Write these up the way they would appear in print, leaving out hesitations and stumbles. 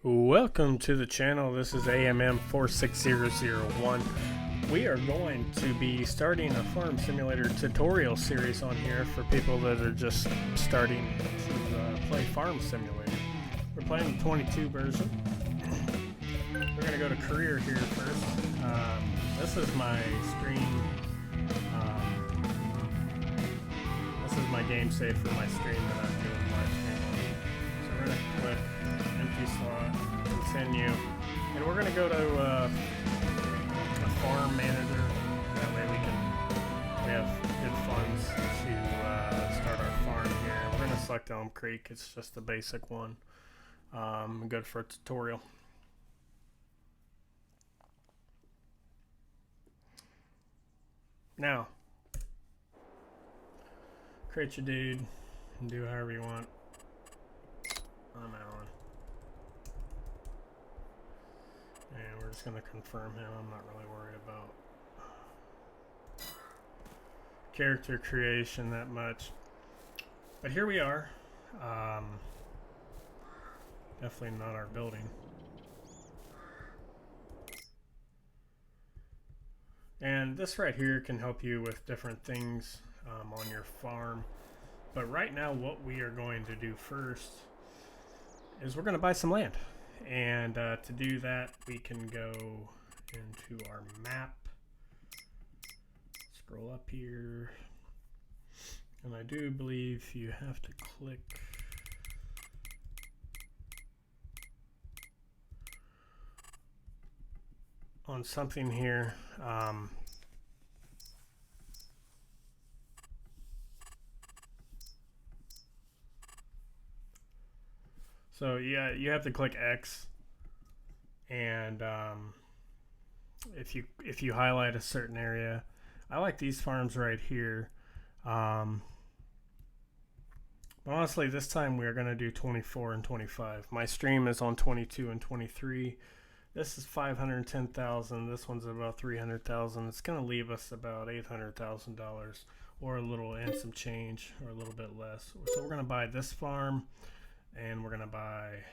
Welcome to the channel. This is AMM 46001. We are going to be starting a farm simulator tutorial series on here for people that are just starting to play farm simulator. We're playing the 22 version. We're going to go to career here first. This is my stream. This is my game save for my stream that I'm doing live stream on. So we're going to click empty slot, continue, and we're going to go to a farm manager. That way we have good funds to start our farm here. We're going to select Elm Creek. It's just the basic one. Good for a tutorial. Now, create your dude and do however you want. I'm Alan. And we're just going to confirm him. I'm not really worried about character creation that much. But here we are. Definitely not our building. And this right here can help you with different things on your farm. But right now what we are going to do first is we're going to buy some land. And to do that, we can go into our map, scroll up here, and I do believe you have to click on something here. So yeah, you have to click X, and if you highlight a certain area, I like these farms right here. But honestly, this time we're gonna do 24 and 25. My stream is on 22 and 23. This is 510,000. This one's about 300,000. It's gonna leave us about $800,000, or a little and some change, or a little bit less. So we're gonna buy this farm. And we're gonna buy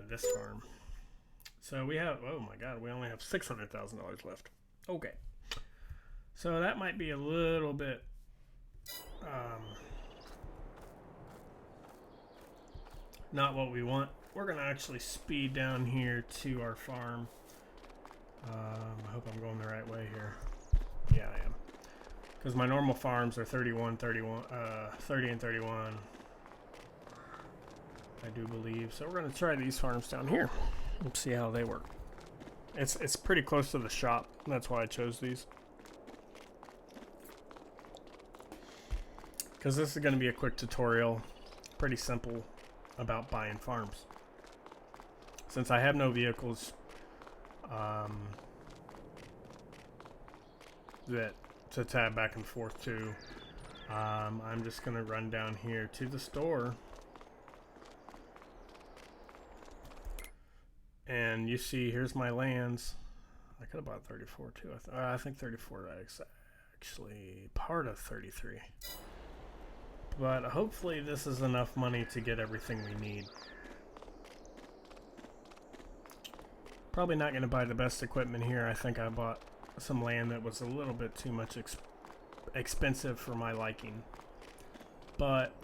this farm. So we have, oh my god, we only have $600,000 left. Okay, so that might be a little bit not what we want. We're gonna actually speed down here to our farm. I hope I'm going the right way here. Yeah, I am, because my normal farms are 30 and 31. I do believe. So we're going to try these farms down here and see how they work. It's pretty close to the shop. That's why I chose these. Because this is going to be a quick tutorial. Pretty simple about buying farms. Since I have no vehicles that to tab back and forth to, I'm just going to run down here to the store. And you see, here's my lands. I could have bought 34 too. I think 34 is actually part of 33. But hopefully this is enough money to get everything we need. Probably not going to buy the best equipment here. I think I bought some land that was a little bit too much expensive for my liking. But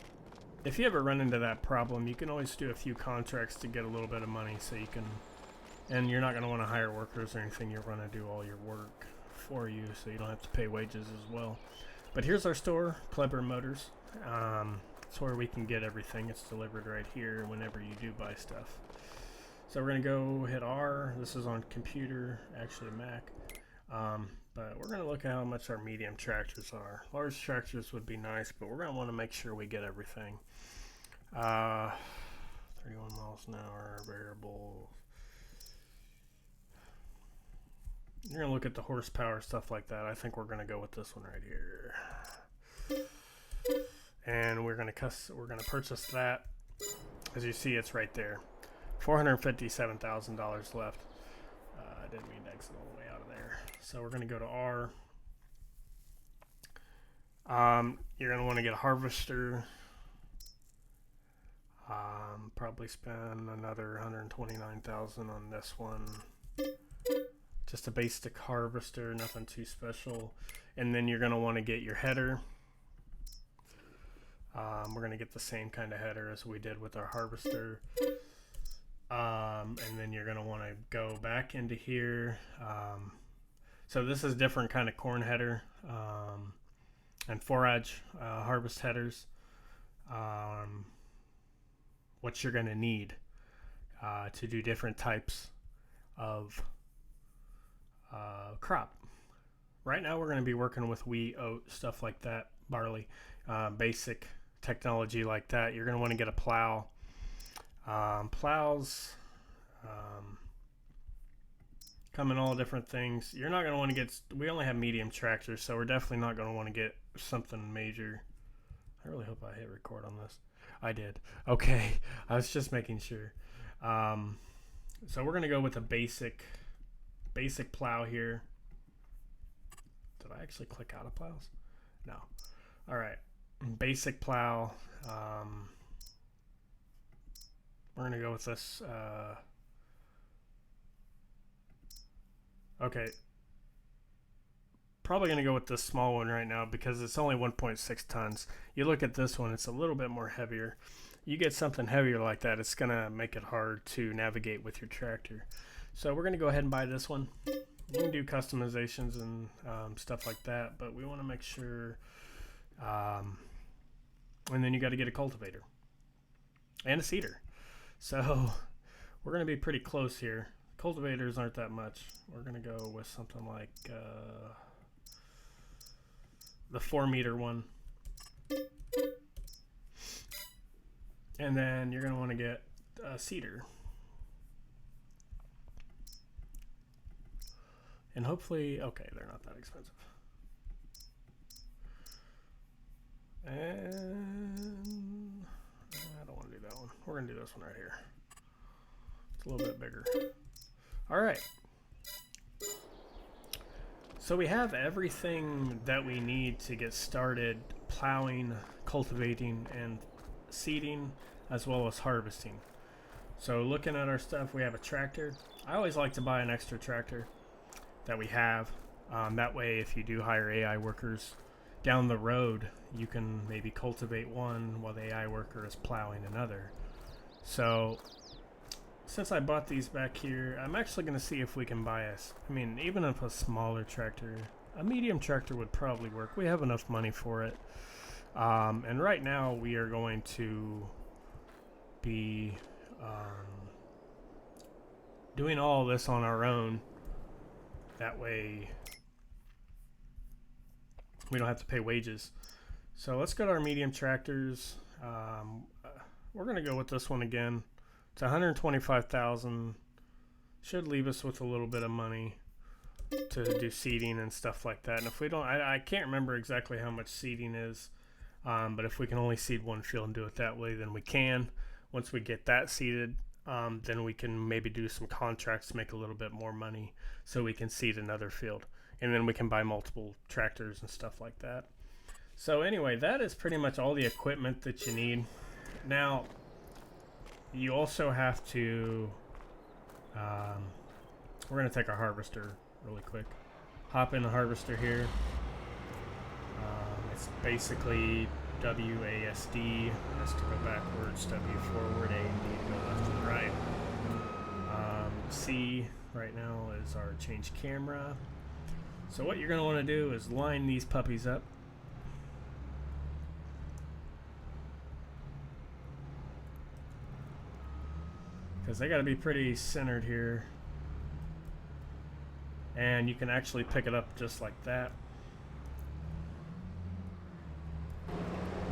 if you ever run into that problem, you can always do a few contracts to get a little bit of money, so you can. And you're not going to want to hire workers or anything. You're going to do all your work for you, so you don't have to pay wages as well. But here's our store, Clever Motors. It's where we can get everything. It's delivered right here whenever you do buy stuff. So we're going to go hit R. This is on computer, actually Mac. But we're going to look at how much our medium tractors are. Large tractors would be nice, but we're going to want to make sure we get everything. 31 miles an hour, variable. You're going to look at the horsepower, stuff like that. I think we're going to go with this one right here. And we're going to purchase that. As you see, it's right there. $457,000 left. I didn't mean to exit all the way out of there. So we're going to go to R. You're going to want to get a harvester. Probably spend another 129,000 on this one. Just a basic harvester, nothing too special. And then you're going to want to get your header. We're going to get the same kind of header as we did with our harvester. And then you're going to want to go back into here. So this is different kind of corn header and forage harvest headers. What you're going to need to do different types of crop. Right now we're going to be working with wheat, oat, stuff like that, barley, basic technology like that. You're going to want to get a plow. Plows come in all different things. You're not going to want to get, we only have medium tractors, so we're definitely not going to want to get something major. I really hope I hit record on this. I did. Okay, I was just making sure. So we're going to go with a basic plow here. Did I actually click out of plows? No. All right, basic plow. We're going to go with this. Okay. Probably going to go with this small one right now because it's only 1.6 tons. You look at this one, it's a little bit more heavier. You get something heavier like that, it's going to make it hard to navigate with your tractor. So we're going to go ahead and buy this one. You can do customizations and stuff like that, but we want to make sure. And then you got to get a cultivator and a seeder. So we're going to be pretty close here. Cultivators aren't that much. We're going to go with something like the 4-meter one. And then you're going to want to get a seeder. And hopefully, okay, they're not that expensive. And I don't want to do that one. We're going to do this one right here. It's a little bit bigger. All right. So we have everything that we need to get started plowing, cultivating, and seeding, as well as harvesting. So looking at our stuff, we have a tractor. I always like to buy an extra tractor that we have. That way, if you do hire AI workers down the road, you can maybe cultivate one while the AI worker is plowing another. So since I bought these back here, I'm actually going to see if we can buy even if a smaller tractor, a medium tractor would probably work. We have enough money for it. And right now we are going to be doing all this on our own. That way we don't have to pay wages. So let's go to our medium tractors. We're going to go with this one again. It's 125,000. Should leave us with a little bit of money to do seeding and stuff like that. And if we don't, I can't remember exactly how much seeding is, but if we can only seed one field and do it that way, then we can. Once we get that seeded, then we can maybe do some contracts to make a little bit more money so we can seed another field. And then we can buy multiple tractors and stuff like that. So anyway, that is pretty much all the equipment that you need. Now, you also have to, we're going to take our harvester really quick. Hop in the harvester here. It's basically WASD. That's to go backwards, W forward, A and D to go left and right. C right now is our change camera. So what you're going to want to do is line these puppies up. Because they got to be pretty centered here. And you can actually pick it up just like that. I'm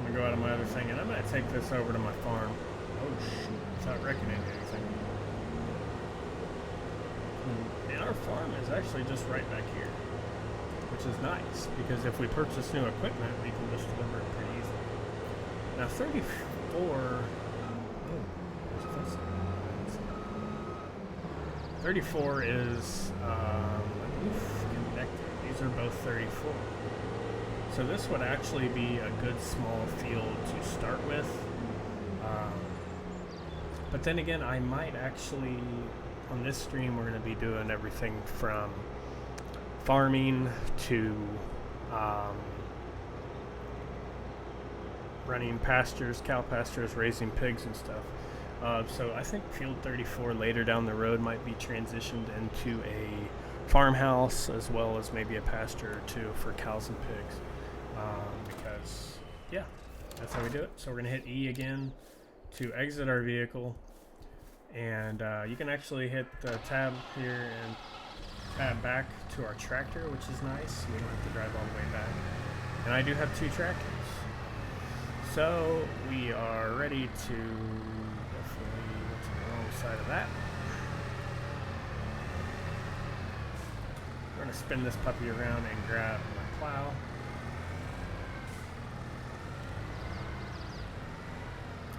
going to go out of my other thing, and I'm going to take this over to my farm. Oh shoot, without reckoning anything. And our farm is actually just right back here, which is nice, because if we purchase new equipment, we can just deliver it pretty easily. Now 34... 34 is connected. These are both 34. So this would actually be a good small field to start with. But then again, I might actually, on this stream, we're going to be doing everything from farming to running pastures, cow pastures, raising pigs and stuff. So I think Field 34 later down the road might be transitioned into a farmhouse as well as maybe a pasture or two for cows and pigs. Because, yeah, that's how we do it. So we're going to hit E again to exit our vehicle. And you can actually hit the tab here and tab back to our tractor, which is nice. We don't have to drive all the way back. And I do have 2 tractors. So we are ready to definitely go to the wrong side of that. We're going to spin this puppy around and grab my plow.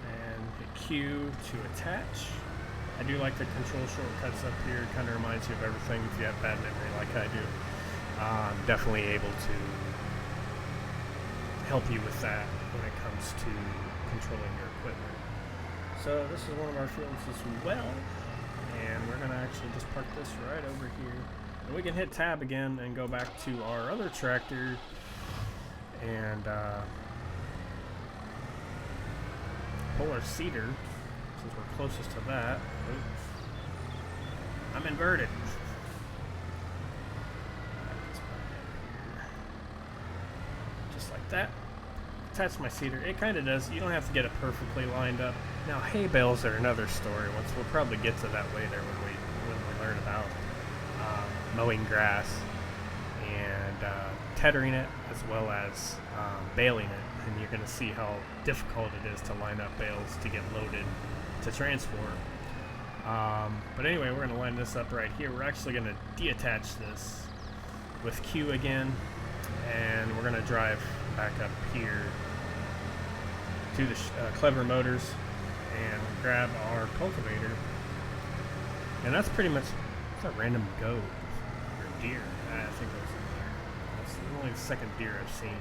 And hit Q to attach. I do like the control shortcuts up here. It kind of reminds you of everything if you have bad memory like I do. Definitely able to help you with that when it comes to controlling your equipment. So this is one of our fields as well. And we're going to actually just park this right over here. And we can hit tab again and go back to our other tractor and pull our seeder. Since we're closest to that. I'm inverted. Just like that. Attach my seeder. It kind of does. You don't have to get it perfectly lined up. Now, hay bales are another story. We'll probably get to that later when we learn about mowing grass and tethering it as well as baling it. And you're going to see how difficult it is to line up bales to get loaded to transport. But anyway, we're going to line this up right here. We're actually going to detach this with Q again, and we're going to drive back up here to the Clever Motors and grab our cultivator. And that's pretty much a random goat or deer. I think it was in there. That's only the second deer I've seen.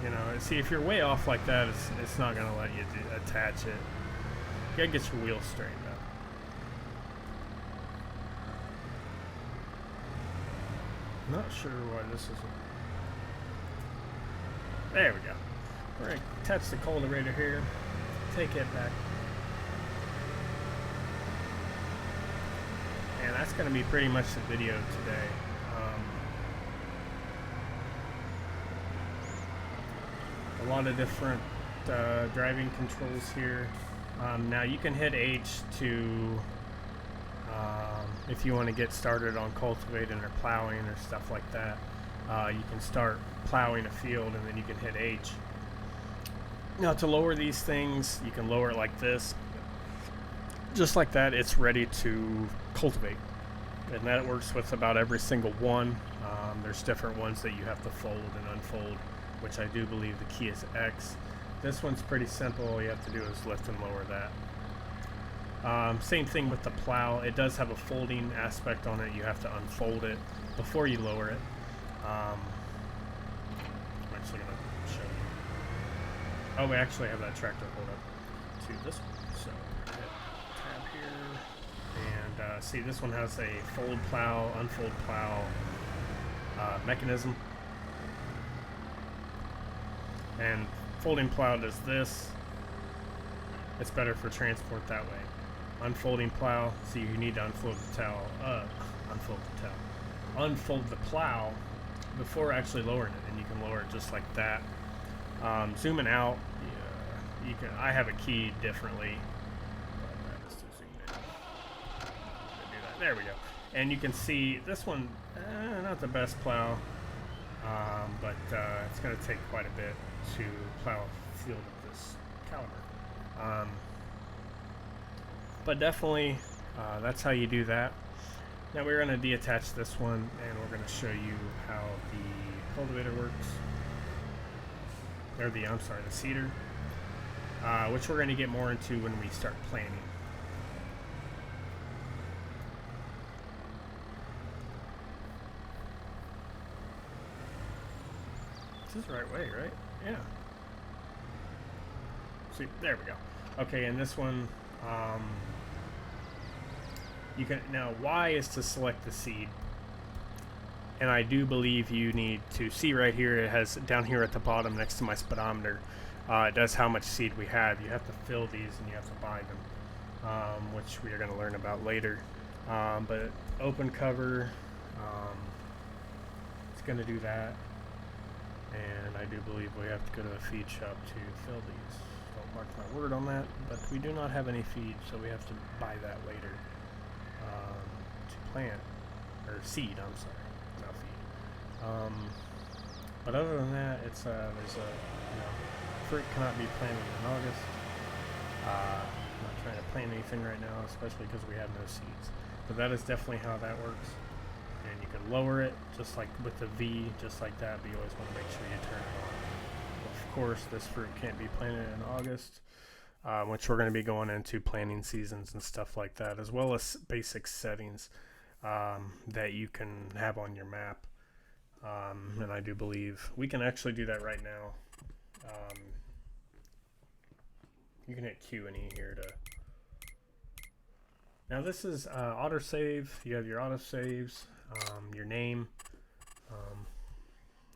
You know, see, if you're way off like that, it's not going to let you attach it. You got to get your wheels straightened up. Not sure why this isn't. There we go. We're going to attach the cultivator here. Take it back. And that's going to be pretty much the video today. A lot of different driving controls here. Now you can hit H to if you want to get started on cultivating or plowing or stuff like that. You can start plowing a field and then you can hit H. Now to lower these things, you can lower it like this. Just like that, it's ready to cultivate. And that works with about every single one. There's different ones that you have to fold and unfold, which I do believe the key is X. This one's pretty simple. All you have to do is lift and lower that. Same thing with the plow. It does have a folding aspect on it. You have to unfold it before you lower it. I'm actually going to show you. Oh, we actually have that tractor hold up to this one. So we're going to hit tab here. And see, this one has a fold plow, unfold plow mechanism. And folding plow does this. It's better for transport that way. Unfolding plow, so you need to unfold the plow before actually lowering it, and you can lower it just like that. Zooming out, you can. I have a key differently. Just to zoom in. Do that. There we go. And you can see this one, not the best plow, but it's going to take quite a bit to plow a field of this caliber. But definitely, that's how you do that. Now we're going to detach this one, and we're going to show you how the cultivator works. Or the seeder, which we're going to get more into when we start planting. This is the right way, right? Yeah. See, there we go. Okay, and this one, you can now Y is to select the seed, and I do believe you need to see right here. It has down here at the bottom next to my speedometer. It does how much seed we have. You have to fill these and you have to buy them, which we are going to learn about later. But open cover, it's going to do that. And I do believe we have to go to the feed shop to fill these. Don't mark my word on that, but we do not have any feed, so we have to buy that later to plant, or seed, I'm sorry, not feed. But other than that, it's there's a, fruit cannot be planted in August. I'm not trying to plant anything right now, especially because we have no seeds. But that is definitely how that works. And you can lower it just like with the V, just like that, but you always want to make sure you turn it on. Of course, this fruit can't be planted in August, which we're going to be going into planting seasons and stuff like that, as well as basic settings that you can have on your map. And I do believe we can actually do that right now. You can hit Q and E here to... Now this is autosave. You have your autosaves, your name.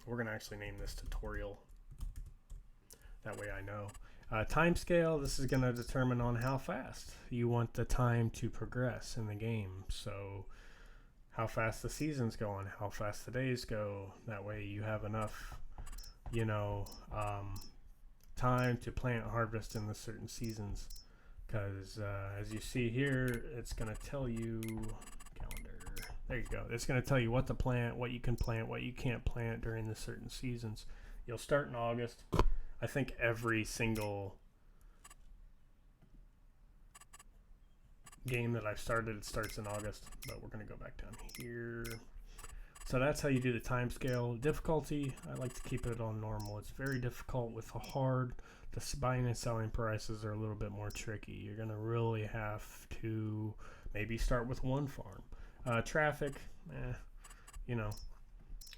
We're going to actually name this tutorial. That way I know. Time scale, this is going to determine on how fast you want the time to progress in the game. So how fast the season's going, how fast the days go. That way you have enough, time to plant, harvest in the certain seasons. Because as you see here, it's going to tell you, calendar, there you go. It's going to tell you what to plant, what you can plant, what you can't plant during the certain seasons. You'll start in August. I think every single game that I've started, it starts in August, but we're going to go back down here. So that's how you do the time scale. Difficulty, I like to keep it on normal. It's very difficult with the hard. The buying and selling prices are a little bit more tricky. You're going to really have to maybe start with one farm. Traffic,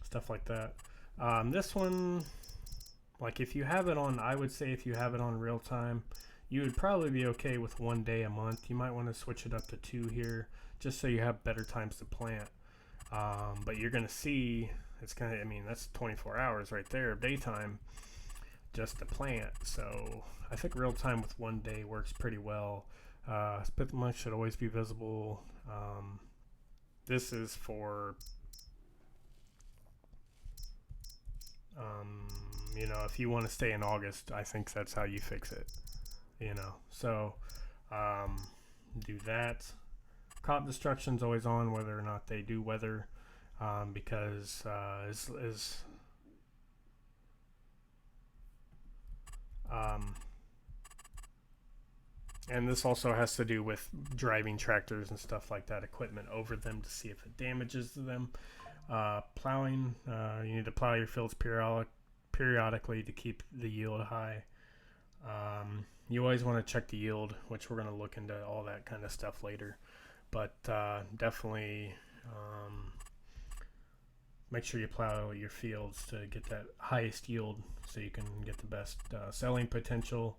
stuff like that. This one, like if you have it on, I would say if you have it on real time, you would probably be okay with 1 day a month. You might want to switch it up to 2 here, just so you have better times to plant. But you're going to see, it's kind of, that's 24 hours right there of daytime just to plant. So I think real time with 1 day works pretty well. Spitmunk should always be visible. This is for, if you want to stay in August, I think that's how you fix it. So do that. Crop destruction's always on, whether or not they do weather, because and this also has to do with driving tractors and stuff like that, equipment over them to see if it damages them. Plowing, you need to plow your fields periodically to keep the yield high. You always want to check the yield, which we're going to look into all that kind of stuff later. But definitely make sure you plow your fields to get that highest yield so you can get the best selling potential.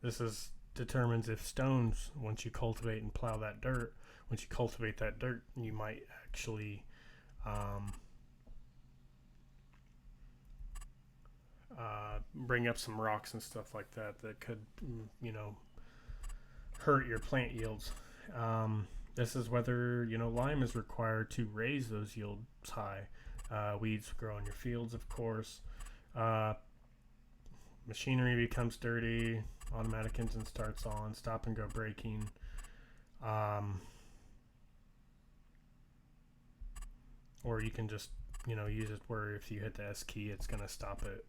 This determines if stones, once you cultivate and plow that dirt, once you cultivate that dirt, you might actually bring up some rocks and stuff like that that could, hurt your plant yields. This is whether, lime is required to raise those yields high. Weeds grow in your fields, of course. Machinery becomes dirty. Automatic engine starts on. Stop and go braking. Or you can just, use it where if you hit the S key, it's going to stop it.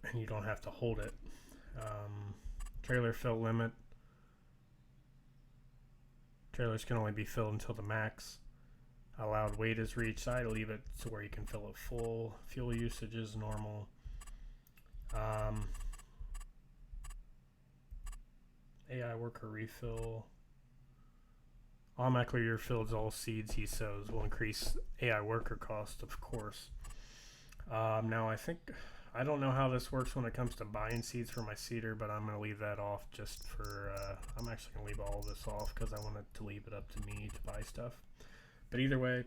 And you don't have to hold it. Trailer fill limit. Trailers can only be filled until the max allowed weight is reached. I leave it to where you can fill it full. Fuel usage is normal. AI worker refill. Automatically refills all seeds he sows. Will increase AI worker cost, of course. Now I think I don't know how this works when it comes to buying seeds for my seeder, but I'm going to leave that off just for, I'm actually going to leave all of this off because I wanted to leave it up to me to buy stuff. But either way,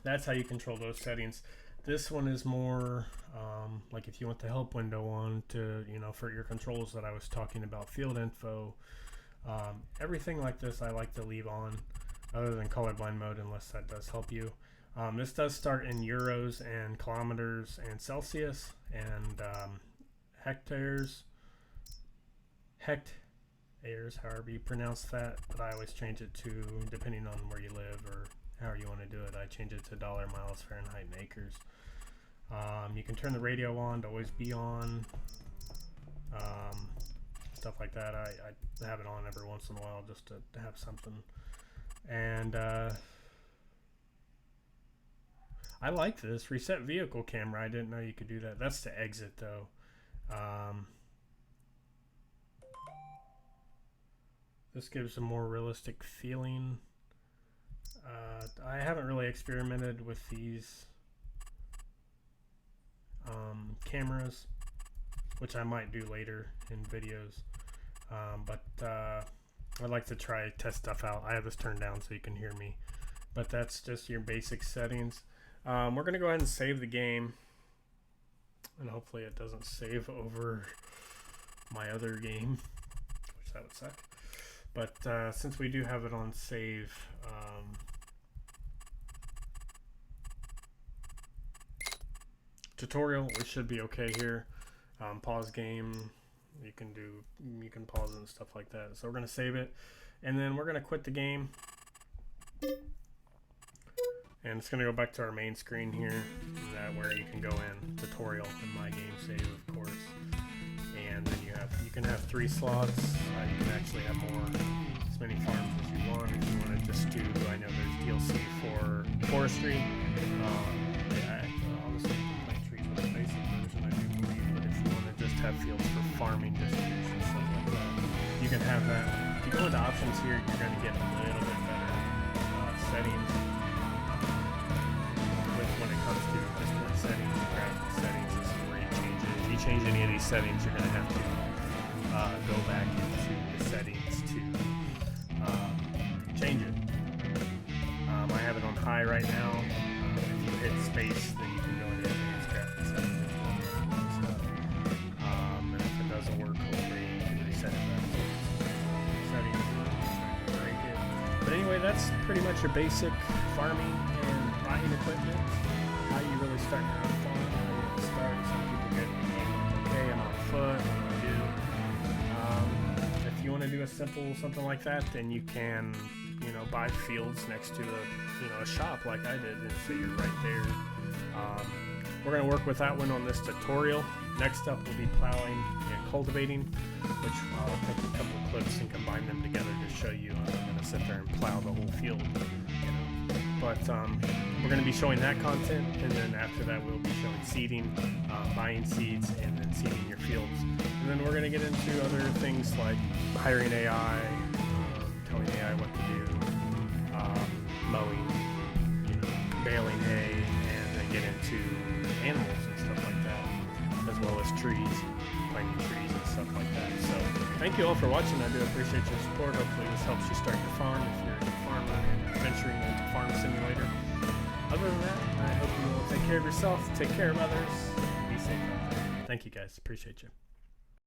that's how you control those settings. This one is more like if you want the help window on to, you know, for your controls that I was talking about, field info, everything like this I like to leave on other than colorblind mode unless that does help you. This does start in euros and kilometers and Celsius and hectares, however you pronounce that, but I always change it to, depending on where you live or however you want to do it, I change it to dollar, miles, Fahrenheit, and acres. You can turn the radio on to always be on, stuff like that. I have it on every once in a while just to have something. And I like this. Reset vehicle camera. I didn't know you could do that. That's to exit though. This gives a more realistic feeling. I haven't really experimented with these cameras, which I might do later in videos. But I'd like to test stuff out. I have this turned down so you can hear me. But that's just your basic settings. We're going to go ahead and save the game. And hopefully it doesn't save over my other game, which that would suck. But since we do have it on save, tutorial, we should be okay here. Pause game, you can pause it and stuff like that. So we're going to save it, and then we're going to quit the game. And it's going to go back to our main screen here, where you can go in tutorial and my game save, of course. And then you can have 3 slots. You can actually have as many farms as you want. If you want to just do, I know there's DLC for forestry. Obviously you can plant trees with the basic version, I do believe. But if you want to just have fields for farming distribution, stuff like that, you can have that. If you go into options here, you're going to get a little bit better settings. When it comes to display settings, graphic settings, this is where you change it. If you change any of these settings, you're going to have to go back into the settings to change it. I have it on high right now. If you hit space, then you can go into advanced graphic settings and stuff. And if it doesn't work, hopefully you can reset it back to settings and break it. But anyway, that's pretty much your basic farming and buying equipment. How you really start your own farm, how you get to start. Some people get, okay, I'm on foot, what do I do? If you want to do a simple something like that, then you can, buy fields next to a shop like I did, and so you're right there. We're going to work with that one on this tutorial. Next up will be plowing and cultivating, which I'll take a couple of clips and combine them together to show you. I'm going to sit there and plow the whole field, But we're going to be showing that content, and then after that we'll be showing seeding, buying seeds, and then seeding your fields. And then we're going to get into other things like hiring AI, telling AI what to do, mowing, baling hay, and then get into animals and stuff like that, as well as trees, planting trees and stuff like that. So thank you all for watching. I do appreciate your support. Hopefully this helps you start your farm if you're a farmer and venturing into Farm Simulator. Other than that, I hope you will take care of yourself, take care of others, be safe out there. Thank you guys. Appreciate you.